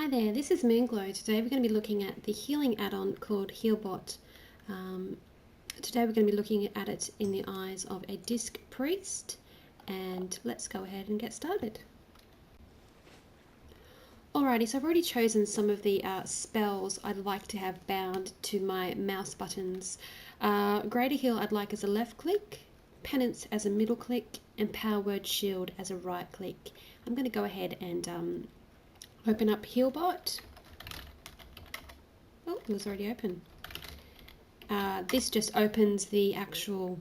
Hi there, this is Moonglow. Today we're going to be looking at the healing add-on called Healbot. Today we're going to be looking at it in the eyes of a disc priest, and let's go ahead and get started. Alrighty, so I've already chosen some of the spells I'd like to have bound to my mouse buttons. Greater Heal I'd like as a left click, Penance as a middle click, and Power Word Shield as a right click. I'm going to go ahead and open up Healbot. Oh, it was already open. This just opens the actual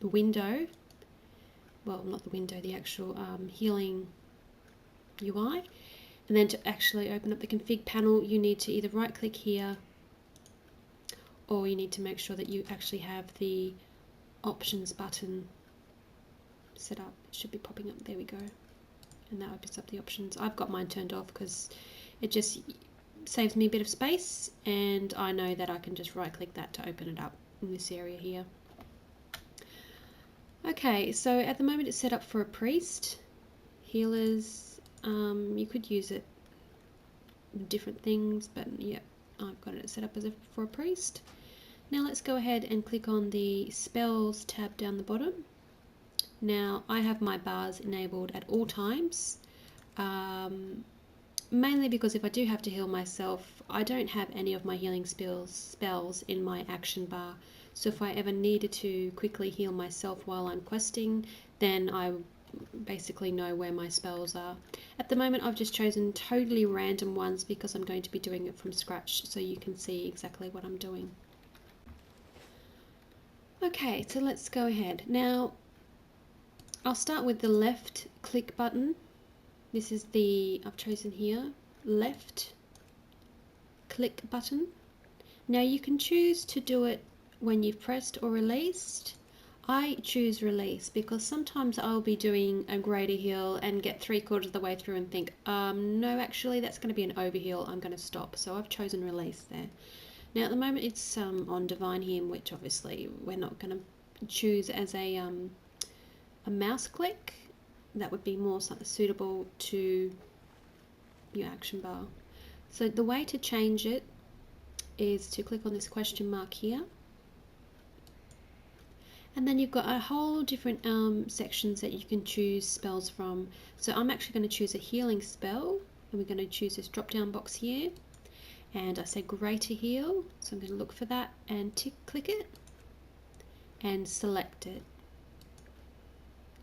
window. Well, not the window, the actual healing UI. And then to actually open up the config panel, you need to either right click here, or you need to make sure that you actually have the options button set up. It should be popping up. There we go. And that opens up the options. I've got mine turned off because it just saves me a bit of space, and I know that I can just right click that to open it up in this area here. Okay, so at the moment it's set up for a priest. Healers, you could use it in different things, but yeah, I've got it set up for a priest. Now let's go ahead and click on the spells tab down the bottom. Now I have my bars enabled at all times, mainly because if I do have to heal myself, I don't have any of my healing spells in my action bar. So if I ever needed to quickly heal myself while I'm questing, then I basically know where my spells are. At the moment I've just chosen totally random ones because I'm going to be doing it from scratch, so you can see exactly what I'm doing. Okay, so let's go ahead. Now I'll start with the left click button. This is I've chosen here, left click button. Now you can choose to do it when you've pressed or released. I choose release because sometimes I'll be doing a greater heal and get 3/4 of the way through and think, no, actually that's going to be an overheal, I'm going to stop. So I've chosen release there. Now at the moment it's on Divine Hymn, which obviously we're not going to choose as a mouse click. That would be more suitable to your action bar. So the way to change it is to click on this question mark here, and then you've got a whole different sections that you can choose spells from. So I'm actually going to choose a healing spell, and we're going to choose this drop down box here, and I say Greater Heal, so I'm going to look for that and click it and select it.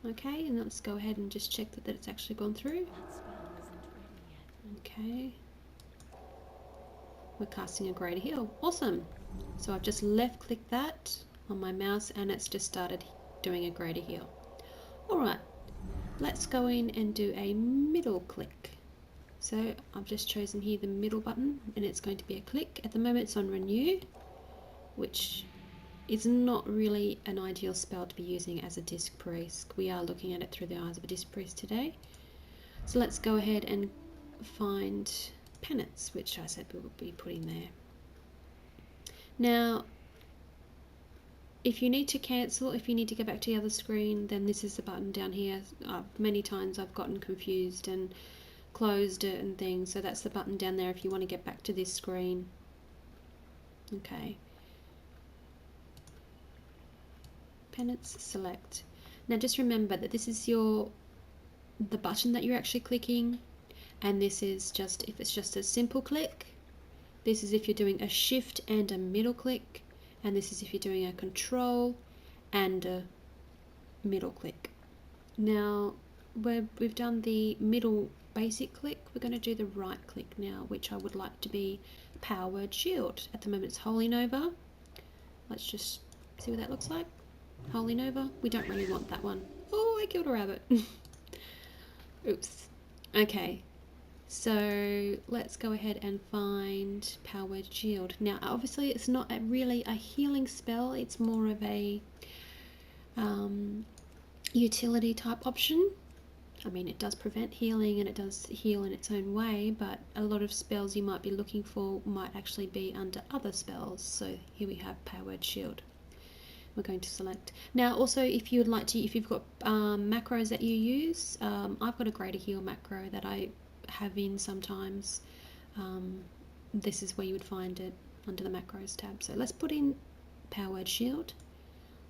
Okay, and let's go ahead and just check that it's actually gone through. That spell isn't ready yet. Okay. We're casting a Greater Heal. Awesome. So I've just left clicked that on my mouse and it's just started doing a Greater Heal. Alright, let's go in and do a middle click. So I've just chosen here the middle button, and it's going to be a click. At the moment it's on Renew, which is not really an ideal spell to be using as a disc priest. We are looking at it through the eyes of a disc priest today. So let's go ahead and find Penance, which I said we will be putting there. Now, if you need to cancel, if you need to go back to the other screen, then this is the button down here. Many times I've gotten confused and closed it and things, so that's the button down there if you want to get back to this screen. Okay. Penance, select. Now just remember that this is the button that you're actually clicking, and this is just if it's just a simple click. This is if you're doing a shift and a middle click, and this is if you're doing a control and a middle click. Now we've done the middle basic click, we're going to do the right click now, which I would like to be Power Word Shield. At the moment it's Holy Nova. Let's just see what that looks like. Holy Nova, we don't really want that one. Oh, I killed a rabbit. Oops. Okay, so let's go ahead and find Power Word Shield. Now obviously it's not really a healing spell, it's more of a utility type option. I mean, it does prevent healing and it does heal in its own way, but a lot of spells you might be looking for might actually be under other spells. So here we have Power Word Shield. We're going to select. Now also, if you would like to, if you've got macros that you use, I've got a Greater Heal macro that I have in sometimes, this is where you would find it under the macros tab. So let's put in power word shield.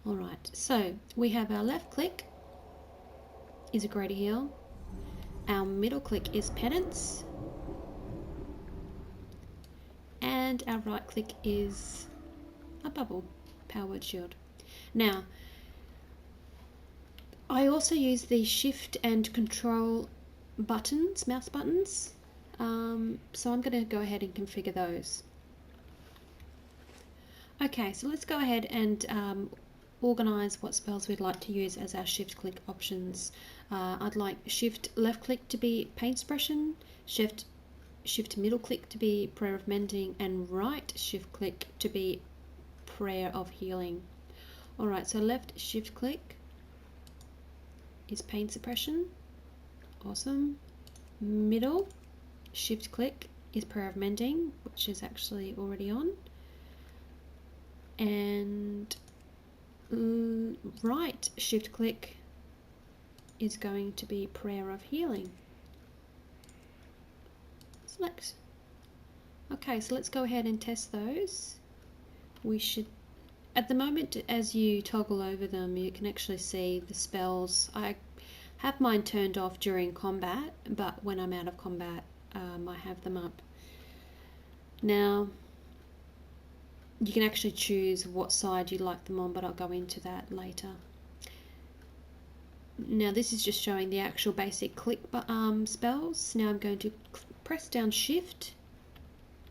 Alright, so we have our left click is a greater heal, our middle click is penance, and our right click is a bubble, power word shield. Now, I also use the shift and control buttons, mouse buttons, so I'm going to go ahead and configure those. Okay, so let's go ahead and organise what spells we'd like to use as our shift click options. I'd like shift left click to be pain suppression, shift middle click to be prayer of mending, and right shift click to be prayer of healing. Alright, so left shift click is pain suppression. Awesome. Middle shift click is prayer of mending, which is actually already on. And right shift click is going to be prayer of healing. Select. Okay, so let's go ahead and test those. We should, at the moment, as you toggle over them, you can actually see the spells. I have mine turned off during combat, but when I'm out of combat, I have them up. Now, you can actually choose what side you like them on, but I'll go into that later. Now this is just showing the actual basic click spells. Now I'm going to press down shift,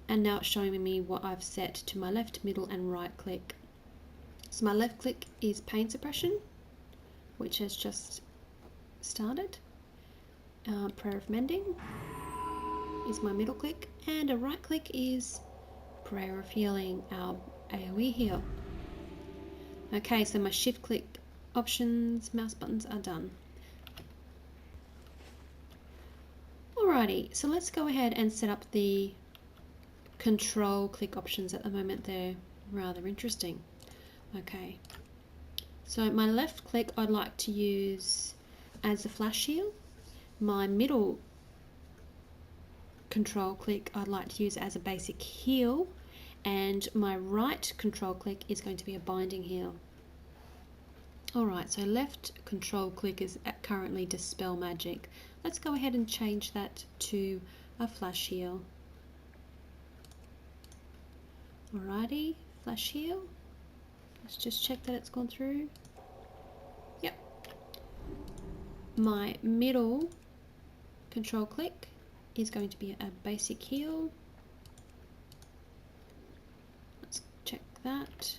and now it's showing me what I've set to my left, middle and right click. So my left click is pain suppression, which has just started. Prayer of mending is my middle click, and a right click is prayer of healing, our AoE heal. Okay, so my shift click options, mouse buttons are done. Alrighty, so let's go ahead and set up the control click options. At the moment they're rather interesting. Okay, so my left click I'd like to use as a flash heal. My middle control click I'd like to use as a basic heal, and my right control click is going to be a binding heal. Alright, so left control click is currently dispel magic. Let's go ahead and change that to a flash heal. Alrighty, flash heal. Let's just check that it's gone through. Yep. My middle control click is going to be a basic heal. Let's check that.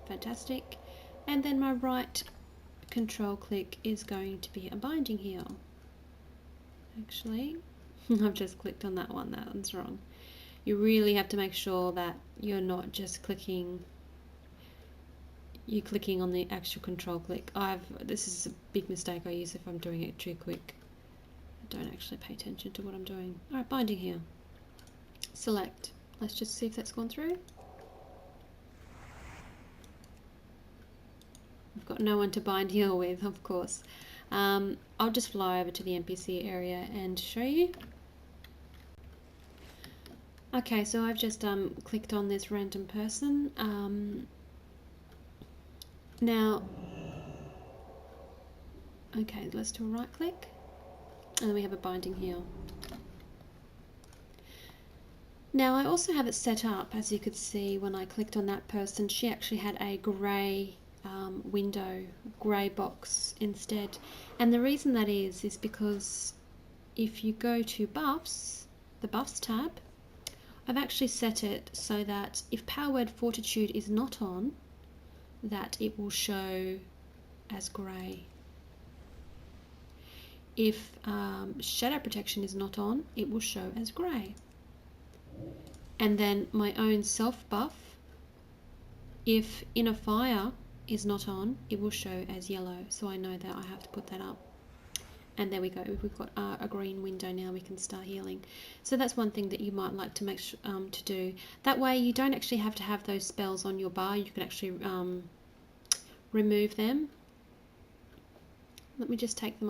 Fantastic. And then my right control click is going to be a binding heal. Actually, I've just clicked on that one. That one's wrong. You really have to make sure that you're not just clicking, you're clicking on the actual control click. This is a big mistake I use if I'm doing it too quick. I don't actually pay attention to what I'm doing. Alright, binding heal. Select. Let's just see if that's gone through. I've got no one to bind heal with, of course. I'll just fly over to the NPC area and show you. Okay, so I've just clicked on this random person. Now, okay, let's do a right click, and then we have a binding heal. Now I also have it set up, as you could see when I clicked on that person, she actually had a grey window, grey box instead. And the reason that is because if you go to buffs, the buffs tab, I've actually set it so that if power word fortitude is not on, that it will show as grey. If shadow protection is not on, it will show as grey. And then my own self buff, if inner fire is not on, it will show as yellow, so I know that I have to put that up. And there we go, we've got a green window now, we can start healing. So that's one thing that you might like to make to do. That way you don't actually have to have those spells on your bar, you can actually remove them. Let me just take them off.